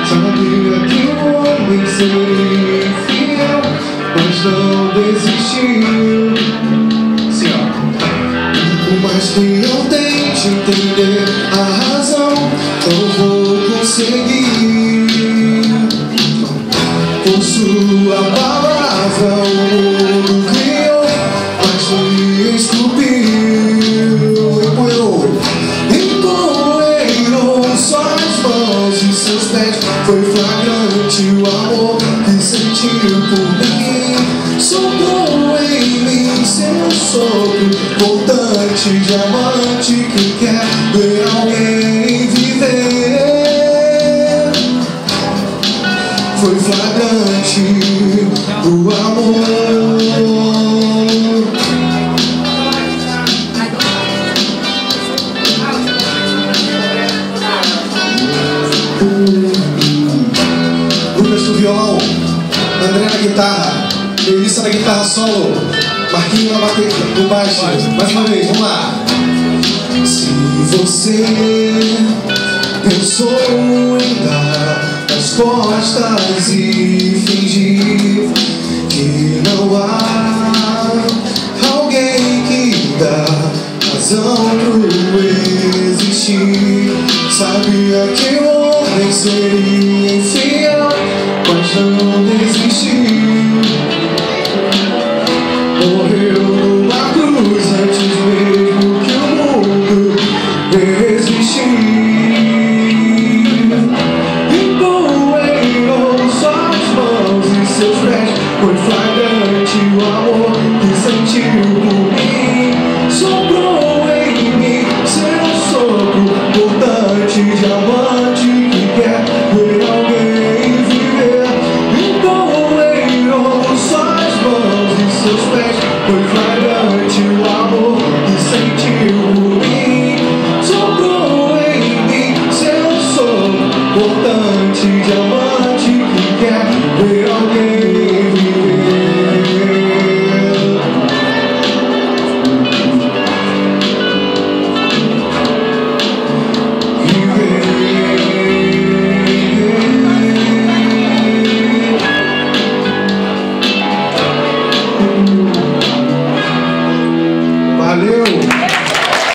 Sabia que o homem seria infiel, mas não desistiu. Sim, ó. Por mais que eu tente entender a razão, não vou conseguir. Por sua palavra o mundo criou, mas me esculpiu. Empoeirou suas mãos e seus pés. Foi flagrante o amor que sentiu por mim. Soltou em mim seu sopro voltante, diamante que quer ver alguém viver. Foi flagrante o amor. Lucas no violão, André na guitarra, Melissa na guitarra solo, Marquinhos na bateria, no baixo. Mais uma vez, vamos lá. Se você pensou em dar as costas e fingir que não há alguém que dá razão pro existir, sabia que o homem seria infiel, mas não